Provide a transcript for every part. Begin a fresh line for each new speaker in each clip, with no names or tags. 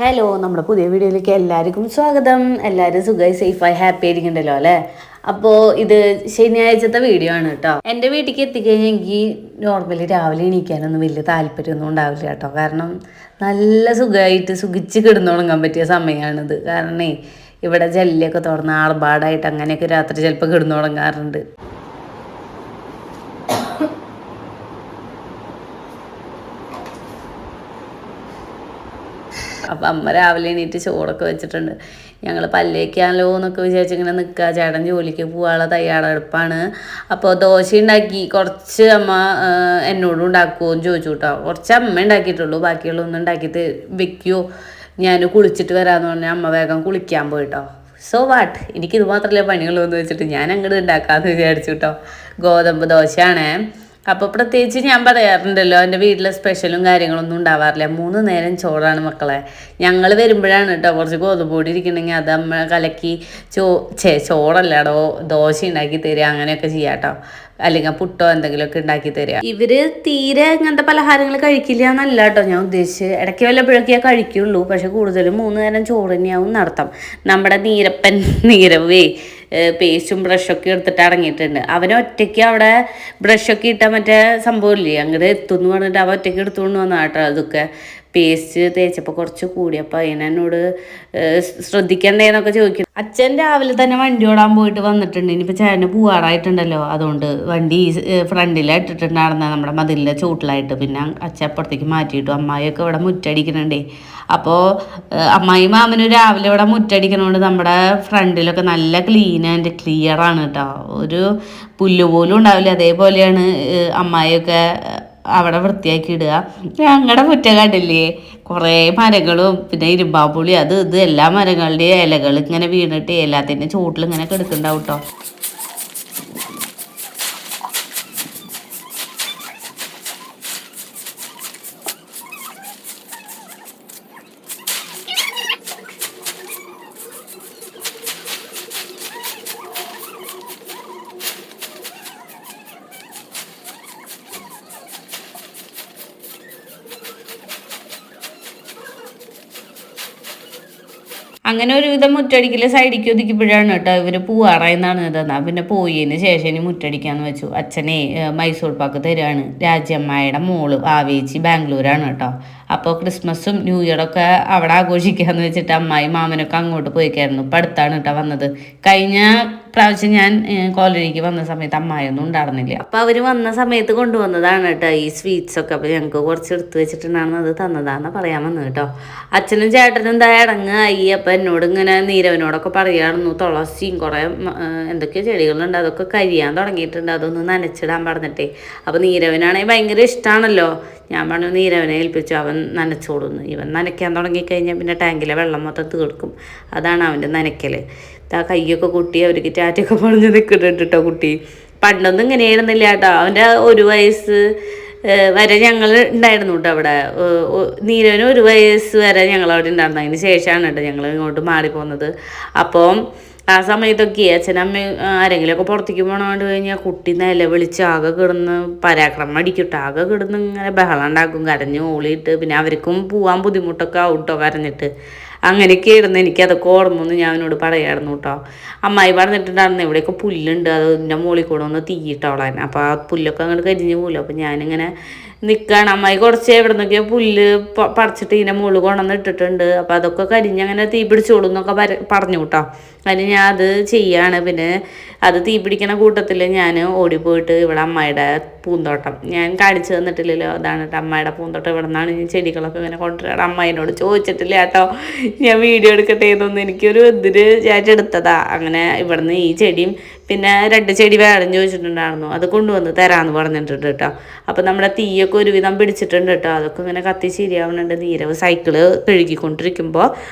Hello, നമ്മുടെ പുതിയ വീഡിയോയിലേക്ക് എല്ലാവർക്കും സ്വാഗതം. എല്ലാവരും സുഖമായി സേഫായി ഹാപ്പി ആയിരിക്കണ്ടല്ലോ അല്ലേ? അപ്പോൾ ഇത് ശനിയാഴ്ചത്തെ വീഡിയോ ആണ് കേട്ടോ. എൻ്റെ വീട്ടിലേക്ക് എത്തിക്കഴിഞ്ഞാൽ എനിക്ക് നോർമലി രാവിലെ എണീക്കാനൊന്നും വലിയ താല്പര്യമൊന്നും ഉണ്ടാവില്ല കേട്ടോ. കാരണം നല്ല സുഖമായിട്ട് സുഖിച്ച് കിടന്നുറങ്ങാൻ പറ്റിയ സമയമാണിത്. കാരണേ ഇവിടെ ജെല്ലിയൊക്കെ തുറന്ന് ആർഭാടായിട്ട് അങ്ങനെയൊക്കെ രാത്രി ചിലപ്പോൾ കിടന്നുറങ്ങാറുണ്ട്. അപ്പം അമ്മ രാവിലെ എണീറ്റ് ചോറൊക്കെ വെച്ചിട്ടുണ്ട്. ഞങ്ങൾ പല്ലേക്കാണല്ലോ എന്നൊക്കെ വിചാരിച്ചിങ്ങനെ നിൽക്കുക. ചേട്ടൻ ജോലിക്ക് പോകാനുള്ള തയ്യാറെടുപ്പാണ്. അപ്പോൾ ദോശ ഉണ്ടാക്കി. കുറച്ച് അമ്മ എന്നോടും ഉണ്ടാക്കുമോ എന്ന് ചോദിച്ചു കേട്ടോ. കുറച്ച് അമ്മ ഉണ്ടാക്കിയിട്ടുള്ളൂ, ബാക്കിയുള്ളൊന്നും ഉണ്ടാക്കിയിട്ട് വെക്കുമോ, ഞാൻ കുളിച്ചിട്ട് വരാമെന്ന് പറഞ്ഞാൽ അമ്മ വേഗം കുളിക്കാൻ പോയിട്ടോ. സോ വാട്ട്, എനിക്കിത് മാത്രമല്ലേ പണിയുള്ളൂ എന്ന് വെച്ചിട്ട് ഞാൻ അങ്ങോട്ട് ഉണ്ടാക്കാമെന്ന് വിചാരിച്ചു കേട്ടോ. ഗോതമ്പ് ദോശയാണേ. അപ്പോൾ പ്രത്യേകിച്ച് ഞാൻ പറയാറുണ്ടല്ലോ, എൻ്റെ വീട്ടിലെ സ്പെഷ്യലും കാര്യങ്ങളൊന്നും ഉണ്ടാവാറില്ല. 3 നേരം ചോറാണ് മക്കളെ. ഞങ്ങൾ വരുമ്പോഴാണ് കേട്ടോ കുറച്ച് ഗോതമ്പ് പൊടി ഇരിക്കണമെങ്കിൽ അത് അമ്മ കലക്കി ചോറല്ലാടോ ദോശ ഉണ്ടാക്കി തരിക, അങ്ങനെയൊക്കെ ചെയ്യാം കേട്ടോ. അല്ലെങ്കിൽ പുട്ടോ എന്തെങ്കിലുമൊക്കെ ഉണ്ടാക്കി തരിക. ഇവർ തീരെ ഇങ്ങനത്തെ പലഹാരങ്ങൾ കഴിക്കില്ല എന്നല്ല കേട്ടോ ഞാൻ ഉദ്ദേശിച്ച്. ഇടയ്ക്ക് വല്ലപ്പോഴൊക്കെ കഴിക്കുള്ളൂ. പക്ഷെ കൂടുതലും 3 നേരം ചോറ് തന്നെയാവും നടത്താം. നമ്മുടെ നീരവേ പേസ്റ്റും ബ്രഷൊക്കെ എടുത്തിട്ട് അടങ്ങിയിട്ടുണ്ട്. അവനൊറ്റയ്ക്ക് അവിടെ ബ്രഷൊക്കെ ഇട്ടാൽ മറ്റേ സംഭവമില്ലേ അങ്ങോട്ട് എത്തുമെന്ന് പറഞ്ഞിട്ട് അവൻ ഒറ്റയ്ക്ക് എടുത്തുകൊണ്ട് വന്നാൽ കേട്ടോ. അതൊക്കെ പേസ്റ്റ് തേച്ചപ്പോൾ കുറച്ച് കൂടിയപ്പോൾ അതിനോട് ശ്രദ്ധിക്കണ്ടേന്നൊക്കെ ചോദിക്കും. അച്ഛൻ രാവിലെ തന്നെ വണ്ടി ഓടാൻ പോയിട്ട് വന്നിട്ടുണ്ട്. ഇനിയിപ്പോൾ ചേട്ടന് പോവാറായിട്ടുണ്ടല്ലോ, അതുകൊണ്ട് വണ്ടി ഫ്രണ്ടിലിട്ടിട്ടുണ്ടായിരുന്ന നമ്മുടെ മതിലിൻ്റെ ചോട്ടിലായിട്ട്. പിന്നെ അച്ഛൻ അപ്പുറത്തേക്ക് മാറ്റിയിട്ടു. അമ്മായിയൊക്കെ ഇവിടെ മുറ്റടിക്കുന്നുണ്ടേ. അപ്പോൾ അമ്മായി മാമനും രാവിലെ ഇവിടെ മുറ്റടിക്കണോണ്ട് നമ്മുടെ ഫ്രണ്ടിലൊക്കെ നല്ല ക്ലീൻ ആൻഡ് ക്ലിയർ ആണ് കേട്ടോ. ഒരു പുല്ല് പോലും ഉണ്ടാവില്ല. അതേപോലെയാണ് അമ്മായിയൊക്കെ അവിടെ വൃത്തിയാക്കി ഇടുക. ഞങ്ങളുടെ മുറ്റം കണ്ടില്ലേ, കുറേ മരങ്ങളും പിന്നെ ഇരുമ്പാമ്പുളി അത് ഇത് എല്ലാ മരങ്ങളുടെയും ഇലകൾ ഇങ്ങനെ വീണിട്ട് എല്ലാത്തിൻ്റെ ചുവട്ടിൽ ഇങ്ങനെ കിടക്കുന്നുണ്ടാവും കേട്ടോ. അങ്ങനെ ഒരുവിധം മുറ്റടിക്കൽ സൈഡിലേക്ക് ഒതുക്കിപ്പോഴാണ് കേട്ടോ ഇവർ പൂവാറായെന്നാണ് തന്നാൽ. പിന്നെ പോയതിന് ശേഷം ഇനി മുറ്റടിക്കാന്ന് വെച്ചു. അച്ഛനെ മൈസൂർ പാക്ക് തരാണ്. രാജ്യമ്മയുടെ മോള് ആവേച്ചി ബാംഗ്ലൂരാണ് കേട്ടോ. അപ്പോൾ ക്രിസ്മസും ന്യൂ ഇയറൊക്കെ അവിടെ ആഘോഷിക്കാമെന്ന് വെച്ചിട്ട് അമ്മായി മാമനൊക്കെ അങ്ങോട്ട് പോയിക്കായിരുന്നു. ഇപ്പം അടുത്താണ് കേട്ടോ വന്നത്. കഴിഞ്ഞ പ്രാവശ്യം ഞാൻ കോളേജിലേക്ക് വന്ന സമയത്ത് അമ്മായിയൊന്നും ഉണ്ടായിരുന്നില്ല. അപ്പോൾ അവർ വന്ന സമയത്ത് കൊണ്ടുവന്നതാണ് കേട്ടോ ഈ സ്വീറ്റ്സൊക്കെ. അപ്പോൾ ഞങ്ങൾക്ക് കുറച്ച് എടുത്ത് വെച്ചിട്ടുണ്ടായിരുന്നു, അത് തന്നതാണെന്ന് പറയാൻ വന്നത് കേട്ടോ. അച്ഛനും ചേട്ടനും എന്താ ഇടങ്ങായി. അപ്പം എന്നോട് ഇങ്ങനെ നീരവനോടൊക്കെ പറയായിരുന്നു തുളസിയും കുറേ എന്തൊക്കെയോ ചെടികളുണ്ട് അതൊക്കെ കരിയാൻ തുടങ്ങിയിട്ടുണ്ട്, അതൊന്ന് നനച്ചിടാൻ പറഞ്ഞിട്ടേ. അപ്പോൾ നീരവനാണെങ്കിൽ ഭയങ്കര ഇഷ്ടമാണല്ലോ. ഞാൻ പറഞ്ഞു നീരവനെ ഏൽപ്പിച്ചു, അവൻ നനച്ചോടുന്നു. ഇവൻ നനയ്ക്കാൻ തുടങ്ങിക്കഴിഞ്ഞാൽ പിന്നെ ടാങ്കിലെ വെള്ളം മൊത്തം തീർക്കും. അതാണ് അവൻ്റെ നനയ്ക്കൽ. കയ്യൊക്കെ കുട്ടി അവർക്ക് ടാറ്റൊക്കെ പറഞ്ഞ് നിൽക്കുന്നുണ്ട് കേട്ടോ കുട്ടി. പണ്ടൊന്നും ഇങ്ങനെ ആയിരുന്നില്ല കേട്ടോ. അവൻ്റെ 1 വയസ്സ് വരെ ഞങ്ങൾ ഉണ്ടായിരുന്നു കേട്ടോ അവിടെ. നീരവന് 1 വയസ്സ് വരെ ഞങ്ങളവിടെ ഉണ്ടായിരുന്നു. അതിന് ശേഷമാണ് കേട്ടോ ഞങ്ങൾ ഇങ്ങോട്ട് മാറിപ്പോകുന്നത്. അപ്പം ആ സമയത്തൊക്കെ അച്ഛനമ്മ ആരെങ്കിലുമൊക്കെ പുറത്തേക്ക് പോകണോണ്ട് കഴിഞ്ഞാൽ കുട്ടി നിലവിളിച്ച് ആകെ കിടന്ന് പരാക്രമം അടിക്കട്ടോ. ആകെ കിടന്ന് ഇങ്ങനെ ബഹളം ഉണ്ടാക്കും, കരഞ്ഞ് ഓളിയിട്ട്. പിന്നെ അവർക്കും പോകാൻ ബുദ്ധിമുട്ടൊക്കെ ആവട്ടോ കരഞ്ഞിട്ട്. അങ്ങനെയൊക്കെ ആയിരുന്നു. എനിക്കതൊക്കെ ഓർമ്മൊന്നും ഞാൻ അവനോട് പറയായിരുന്നു കേട്ടോ. അമ്മായി പറഞ്ഞിട്ടുണ്ടായിരുന്നു ഇവിടെയൊക്കെ പുല്ലുണ്ട്, അതിൻ്റെ മുകളിൽ കൂടെ ഒന്ന് തീയിട്ടോളാൻ. അപ്പോൾ ആ പുല്ലൊക്കെ അങ്ങോട്ട് കരിഞ്ഞ് പോലും. അപ്പോൾ ഞാനിങ്ങനെ നിൽക്കുകയാണ്. അമ്മായി കുറച്ച് എവിടെ നിന്നൊക്കെയോ പുല്ല് പറിച്ചിട്ട് ഇതിൻ്റെ മുകളിൽ കൊണ്ടുവന്ന് ഇട്ടിട്ടുണ്ട്. അപ്പോൾ അതൊക്കെ കരിഞ്ഞ് അങ്ങനെ തീ പിടിച്ചോളൂ എന്നൊക്കെ പറഞ്ഞു കേട്ടോ. അതിന് ഞാൻ അത് ചെയ്യാണ്. പിന്നെ അത് തീ പിടിക്കണ കൂട്ടത്തിൽ ഞാൻ ഓടിപ്പോയിട്ട് ഇവിടെ അമ്മായിയുടെ പൂന്തോട്ടം ഞാൻ കാണിച്ചു തന്നിട്ടില്ലല്ലോ, അതാണ് കേട്ടോ അമ്മായിയുടെ പൂന്തോട്ടം. ഇവിടെ നിന്നാണ് ഞാൻ ചെടികളൊക്കെ ഇങ്ങനെ കൊണ്ടുവരാറ്. അമ്മായിനോട് ചോദിച്ചിട്ടില്ല കേട്ടോ ഞാൻ വീഡിയോ എടുക്കട്ടെ എന്നൊന്നും. എനിക്കൊരു ഇതിന് ചേച്ചെടുത്തതാ. അങ്ങനെ ഇവിടെ നിന്ന് ഈ ചെടിയും പിന്നെ 2 ചെടി വേണം ചോദിച്ചിട്ടുണ്ടായിരുന്നു, അത് കൊണ്ടുവന്ന് തരാമെന്ന് പറഞ്ഞിട്ടുണ്ട് കേട്ടോ. അപ്പോൾ നമ്മുടെ തീയൊക്കെ ഒരുവിധം പിടിച്ചിട്ടുണ്ട് കേട്ടോ. അതൊക്കെ ഇങ്ങനെ കത്തി ശരിയാവുന്നുണ്ട്. നീരവ് സൈക്കിള് കഴുകിക്കൊണ്ടിരിക്കുമ്പോൾ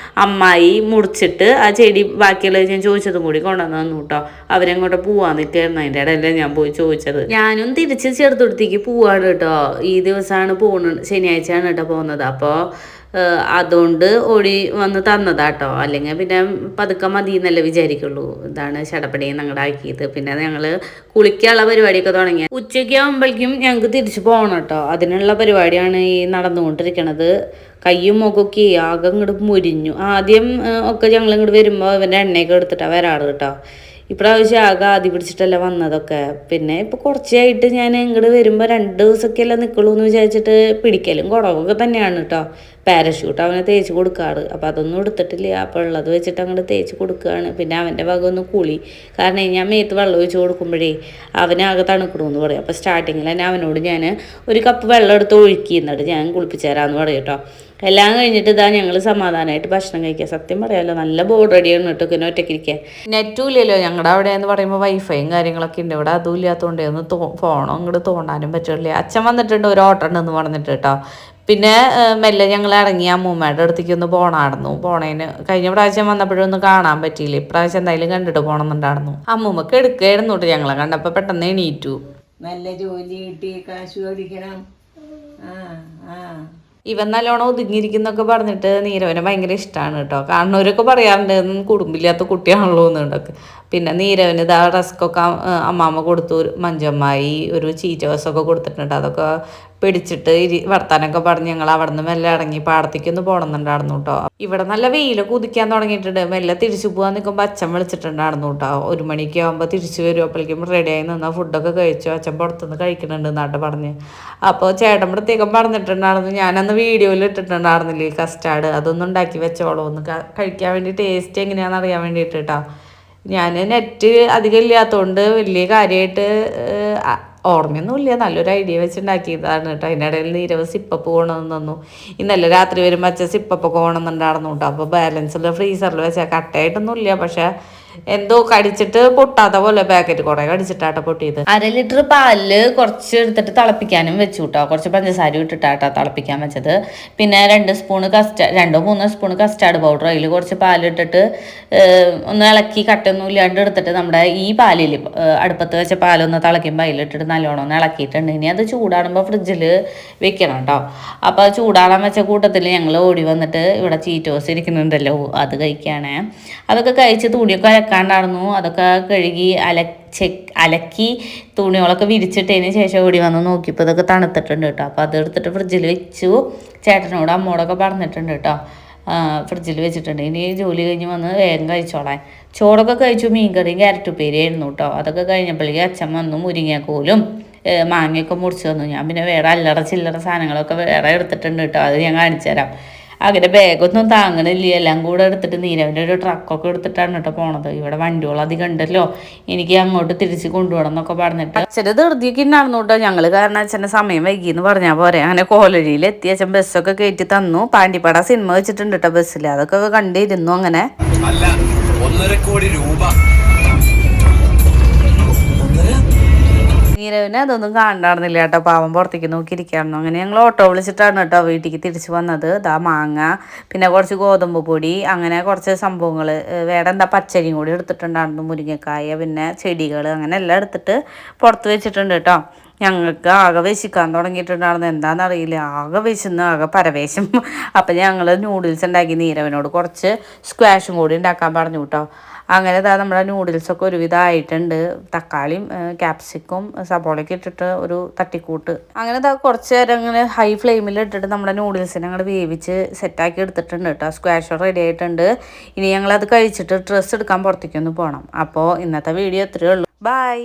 അമ്മായി മുറിച്ചിട്ട് ആ ചെടി ബാക്കിയുള്ളത് ഞാൻ ചോദിച്ചതും കൂടി കൊണ്ടുവന്ന് തന്നു കേട്ടോ. അവരെങ്ങോട്ട് പോവാൻ നിൽക്കായിരുന്നു. അതിൻ്റെ ഇടയിലല്ലേ ഞാൻ പോയി ചോദിച്ചത്. ഞാനും തിരിച്ച് ചെറുതുരുത്തിക്ക് പോവാണ് കേട്ടോ. ഈ ദിവസമാണ് പോകുന്നത്, ശനിയാഴ്ചയാണ് കേട്ടോ പോകുന്നത്. അപ്പോൾ അതുകൊണ്ട് ഓടി വന്ന് തന്നതാട്ടോ. അല്ലെങ്കിൽ പിന്നെ പതുക്കെ മതി എന്നല്ലേ വിചാരിക്കുള്ളൂ. ഇതാണ് ചടപ്പടിയും ഞങ്ങളുടെ ആക്കിയത്. പിന്നെ ഞങ്ങൾ കുളിക്കാനുള്ള പരിപാടിയൊക്കെ തുടങ്ങി. ഉച്ചയ്ക്ക് ആകുമ്പോഴേക്കും ഞങ്ങൾക്ക് തിരിച്ചു പോകണം കേട്ടോ. അതിനുള്ള പരിപാടിയാണ് ഈ നടന്നുകൊണ്ടിരിക്കണത്. കയ്യും മുഖമൊക്കെ ആകെ ഇങ്ങോട്ട് മുരിഞ്ഞു. ആദ്യം ഒക്കെ ഞങ്ങൾ ഇങ്ങോട്ട് വരുമ്പോൾ ഇവൻ്റെ എണ്ണയൊക്കെ എടുത്തിട്ടാണ് വരാറ് കേട്ടോ. ഇപ്രാവശ്യം ആകെ ആദ്യം പിടിച്ചിട്ടല്ല വന്നതൊക്കെ. പിന്നെ ഇപ്പോൾ കുറച്ചായിട്ട് ഞാൻ ഇങ്ങോട്ട് വരുമ്പോൾ 2 ദിവസമൊക്കെ അല്ലേ നിൽക്കുള്ളൂ എന്ന് വിചാരിച്ചിട്ട് പിടിക്കലും കുറവൊക്കെ തന്നെയാണ് കേട്ടോ. പാരഷൂട്ട് അവനെ തേച്ച് കൊടുക്കാറ്. അപ്പോൾ അതൊന്നും എടുത്തിട്ടില്ല. അപ്പോൾ ഉള്ളത് വെച്ചിട്ട് അങ്ങോട്ട് തേച്ച് കൊടുക്കുകയാണ്. പിന്നെ അവൻ്റെ ഭാഗം ഒന്ന് കുളി. കാരണം ഞാൻ മേത്ത് വെള്ളം ഒഴിച്ച് കൊടുക്കുമ്പോഴേ അവനാകെ തണുക്കണമെന്ന് പറയും. അപ്പോൾ സ്റ്റാർട്ടിങ്ങിൽ തന്നെ അവനോട് ഞാൻ ഒരു കപ്പ് വെള്ളം എടുത്ത് ഒഴുക്കി എന്നിട്ട് ഞാൻ കുളിപ്പിച്ച് തരാമെന്ന് പറയും കേട്ടോ. എല്ലാം കഴിഞ്ഞിട്ട് ഇതാ ഞങ്ങൾ സമാധാനമായിട്ട് ഭക്ഷണം കഴിക്കുക. സത്യം പറയാമല്ലോ, നല്ല ബോർഡ് റെഡിയാണ് കേട്ടോ ഇങ്ങനെ ഒറ്റയ്ക്കിരിക്കാൻ. നെറ്റും ഇല്ലല്ലോ ഞങ്ങളുടെ അവിടെ എന്ന് പറയുമ്പോൾ വൈഫൈയും കാര്യങ്ങളൊക്കെ ഉണ്ട്. ഇവിടെ അതും ഇല്ലാത്തതുകൊണ്ട് ഒന്ന് ഫോണോ അങ്ങോട്ട് തോണ്ടാനും പറ്റില്ല. അച്ഛൻ വന്നിട്ടുണ്ട്, ഒരു ഓട്ടം ഉണ്ടെന്ന് പറഞ്ഞിട്ട് കേട്ടോ. പിന്നെ മെല്ലെ ഞങ്ങൾ ഇറങ്ങി അമ്മൂമ്മയുടെ അടുത്തേക്ക് ഒന്ന് പോണേന് കഴിഞ്ഞ പ്രാവശ്യം വന്നപ്പോഴൊന്നും കാണാൻ പറ്റിയില്ല. ഇപ്രാവശ്യം എന്തായാലും കണ്ടിട്ട് പോകണമെന്നുണ്ടായിരുന്നു. അമ്മൂമ്മക്ക് എടുക്കുകയായിരുന്നു കേട്ടോ. ഞങ്ങളെ കണ്ടപ്പോൾ പെട്ടെന്ന് എണീറ്റു.
നല്ല ജോലി കിട്ടി, കാശ് മേടിക്കണം.
ഇവൻ നല്ലോണം ഒതുങ്ങിയിരിക്കുന്നൊക്കെ പറഞ്ഞിട്ട് നീരവനെ ഭയങ്കര ഇഷ്ടമാണ് കേട്ടോ. കാണുന്നവരൊക്കെ പറയാറുണ്ട് കുടുംബമില്ലാത്ത കുട്ടിയാണല്ലോ എന്നുണ്ടൊക്കെ. പിന്നെ നീരവന് ഇതാ ഡ്രസ്കൊക്കെ അമ്മാമ്മ കൊടുത്തു. മഞ്ചമ്മായി ഒരു ചീറ്റോസൊക്കെ കൊടുത്തിട്ടുണ്ട്. അതൊക്കെ പിടിച്ചിട്ട് വർത്താനൊക്കെ പറഞ്ഞ് ഞങ്ങൾ അവിടെ നിന്ന് മെല്ലെ ഇറങ്ങി പാടത്തേക്കൊന്ന് പോകണമെന്നുണ്ടായിരുന്നു കേട്ടോ. ഇവിടെ നല്ല വെയിലൊക്കെ ഉദിക്കാൻ തുടങ്ങിയിട്ടുണ്ട്. മെല്ലെ തിരിച്ചു പോകാൻ നിൽക്കുമ്പോൾ അച്ഛൻ വിളിച്ചിട്ടുണ്ടായിരുന്നു കേട്ടോ. 1 മണിക്ക് ആകുമ്പോൾ തിരിച്ചു വരും. അപ്പോഴേക്കും റെഡിയായി നിന്നാൽ ഫുഡൊക്കെ കഴിച്ചു. അച്ഛൻ പുറത്തുനിന്ന് കഴിക്കുന്നുണ്ട് എന്നാട്ട് പറഞ്ഞ്. അപ്പോൾ ചേട്ടൻ പ്രത്യേകം പറഞ്ഞിട്ടുണ്ടായിരുന്നു, ഞാനന്ന് വീഡിയോയിൽ ഇട്ടിട്ടുണ്ടായിരുന്നില്ലേ കസ്റ്റാർഡ്, അതൊന്നും ഉണ്ടാക്കി വെച്ചോളൂ ഒന്ന് കഴിക്കാൻ വേണ്ടി, ടേസ്റ്റ് എങ്ങനെയാണെന്ന് അറിയാൻ വേണ്ടിയിട്ട് കേട്ടോ. ഞാൻ നെറ്റ് അധികം ഇല്ലാത്തതുകൊണ്ട് വലിയ കാര്യമായിട്ട് ഓർമ്മയൊന്നുമില്ല. നല്ലൊരു ഐഡിയ വെച്ചുണ്ടാക്കിയതാണ് കേട്ടോ. അതിനിടയിൽ നീരവ് സിപ്പപ്പ് പോകണമെന്ന് തന്നു. ഇന്നലെ രാത്രി വരുമ്പോൾ അച്ഛൻ സിപ്പപ്പൊക്കെ പോകണമെന്നുണ്ടായിരുന്നു കേട്ടോ. അപ്പോൾ ബാലൻസുള്ള ഫ്രീസറിൽ വെച്ചാൽ കട്ടയായിട്ടൊന്നുമില്ല, പക്ഷേ എന്തോ കടിച്ചിട്ട് പൊട്ടാത്ത പോലെ പാക്കറ്റ് കുറേ കടിച്ചിട്ടാട്ടോ പൊട്ടിയത്. 1/2 ലിറ്റർ പാലില് കുറച്ച് എടുത്തിട്ട് തിളപ്പിക്കാനും വെച്ചു കേട്ടോ. കുറച്ച് പഞ്ചസാര ഇട്ടിട്ടാട്ടോ തിളപ്പിക്കാൻ വെച്ചത്. പിന്നെ 2 സ്പൂണ് 2-3 സ്പൂണ് കസ്റ്റാർഡ് പൗഡർ, അതിൽ കുറച്ച് പാലിട്ടിട്ട് ഒന്ന് ഇളക്കി കട്ടൊന്നും ഇല്ലാണ്ട് എടുത്തിട്ട് നമ്മുടെ ഈ പാലിൽ അടുപ്പത്ത് വെച്ച പാലൊന്ന് തിളയ്ക്കുമ്പോൾ അതിലിട്ടിട്ട് നല്ലോണം ഒന്ന് ഇളക്കിയിട്ടുണ്ട്. ഇനി അത് ചൂടാടുമ്പോൾ ഫ്രിഡ്ജിൽ വെക്കണം കേട്ടോ. അപ്പോൾ ചൂടാടാൻ വെച്ച കൂട്ടത്തിൽ ഞങ്ങൾ ഓടി വന്നിട്ട് ഇവിടെ ചീറ്റോസ് ഇരിക്കുന്നുണ്ടല്ലോ, അത് കഴിക്കുകയാണേ. അതൊക്കെ കഴിച്ച് തുണിയൊക്കെ അലക്കാണ്ടായിരുന്നു. അതൊക്കെ കഴുകി അലക്കി തുണികളൊക്കെ വിരിച്ചിട്ടതിന് ശേഷം ഓടി വന്ന് നോക്കിയപ്പോൾ ഇതൊക്കെ തണുത്തിട്ടുണ്ട് കേട്ടോ. അപ്പോൾ അതെടുത്തിട്ട് ഫ്രിഡ്ജിൽ വെച്ചു. ചേട്ടനോട് അമ്മോടൊക്കെ പറഞ്ഞിട്ടുണ്ട് കേട്ടോ, ഫ്രിഡ്ജിൽ വെച്ചിട്ടുണ്ട്. ഇനി ജോലി കഴിഞ്ഞ് വന്ന് വേഗം കഴിച്ചോളാൻ. ചോറൊക്കെ കഴിച്ചു. മീൻകറിയും ക്യാരറ്റ് ഉപ്പേരിയായിരുന്നു കേട്ടോ. അതൊക്കെ കഴിഞ്ഞപ്പോഴേക്കും അച്ഛൻ വന്നു മുരിങ്ങക്കോലും മാങ്ങയൊക്കെ മുറിച്ച് തന്നു. ഞാൻ പിന്നെ വേറെ അല്ലറ ചില്ലറ സാധനങ്ങളൊക്കെ വേറെ എടുത്തിട്ടുണ്ട് കേട്ടോ. അത് ഞാൻ കാണിച്ചു തരാം. അങ്ങനെ ബാഗൊന്നും താങ്ങണില്ല. എല്ലാം കൂടെ എടുത്തിട്ട് നീരവൻ്റെ ഒരു ട്രക്കൊക്കെ എടുത്തിട്ടാണ് കേട്ടോ പോണത്. ഇവിടെ വണ്ടികൾ അധികം ഉണ്ടല്ലോ, എനിക്ക് അങ്ങോട്ട് തിരിച്ച് കൊണ്ടുപോകണം എന്നൊക്കെ പറഞ്ഞിട്ട് അച്ഛൻ്റെ ധൃതിയൊക്കെ ഉണ്ടായിരുന്നു കേട്ടോ. ഞങ്ങൾ കാരണം അച്ഛൻ്റെ സമയം വൈകിയെന്ന് പറഞ്ഞാൽ പോരെ. അങ്ങനെ കോളേജിൽ എത്തി അച്ഛൻ ബസ്സൊക്കെ കയറ്റി തന്നു. പാണ്ടിപ്പട സിനിമ വെച്ചിട്ടുണ്ട് കേട്ടോ ബസ്സിൽ. അതൊക്കെ കണ്ടിരുന്നു. അങ്ങനെ
1.5 കോടി രൂപ
നീരവിന് അതൊന്നും കാണണ്ടായിരുന്നില്ല കേട്ടോ. പാവം പുറത്തേക്ക് നോക്കിയിരിക്കായിരുന്നു. അങ്ങനെ ഞങ്ങൾ ഓട്ടോ വിളിച്ചിട്ടാണ് കേട്ടോ വീട്ടിലേക്ക് തിരിച്ച് വന്നത്. ഇതാ മാങ്ങ, പിന്നെ കുറച്ച് ഗോതമ്പ് പൊടി, അങ്ങനെ കുറച്ച് സംഭവങ്ങൾ, വേറെ എന്താ പച്ചരിയും കൂടി എടുത്തിട്ടുണ്ടായിരുന്നു, മുരിങ്ങക്കായ, പിന്നെ ചെടികൾ, അങ്ങനെ എല്ലാം എടുത്തിട്ട് പുറത്ത് വെച്ചിട്ടുണ്ട് കേട്ടോ. ഞങ്ങൾക്ക് ആകെ വിശക്കാൻ തുടങ്ങിയിട്ടുണ്ടായിരുന്നു. എന്താണെന്നറിയില്ല, ആകെ വിശന്ന് ആകെ പരവേശം. അപ്പം ഞങ്ങൾ നൂഡിൽസ് ഉണ്ടാക്കി. നീരവനോട് കുറച്ച് സ്ക്വാഷും കൂടി ഉണ്ടാക്കാൻ പറഞ്ഞു കേട്ടോ. അങ്ങനെ ഇതാ നമ്മുടെ നൂഡിൽസൊക്കെ ഒരുവിധമായിട്ടുണ്ട്. തക്കാളിയും ക്യാപ്സിക്കും സബോളയൊക്കെ ഇട്ടിട്ട് ഒരു തട്ടിക്കൂട്ട്. അങ്ങനെ ഇതാ കുറച്ച് നേരം അങ്ങനെ ഹൈ ഫ്ലെയിമിൽ ഇട്ടിട്ട് നമ്മുടെ നൂഡിൽസിനെ അങ്ങോട്ട് വേവിച്ച് സെറ്റാക്കി എടുത്തിട്ടുണ്ട് കേട്ടോ. സ്ക്വാഷ് റെഡി ആയിട്ടുണ്ട്. ഇനി ഞങ്ങളത് കഴിച്ചിട്ട് ഡ്രസ്സ് എടുക്കാൻ പുറത്തേക്കൊന്ന് പോകണം. അപ്പോൾ ഇന്നത്തെ വീഡിയോ ഇത്രയേ ഉള്ളൂ. ബൈ.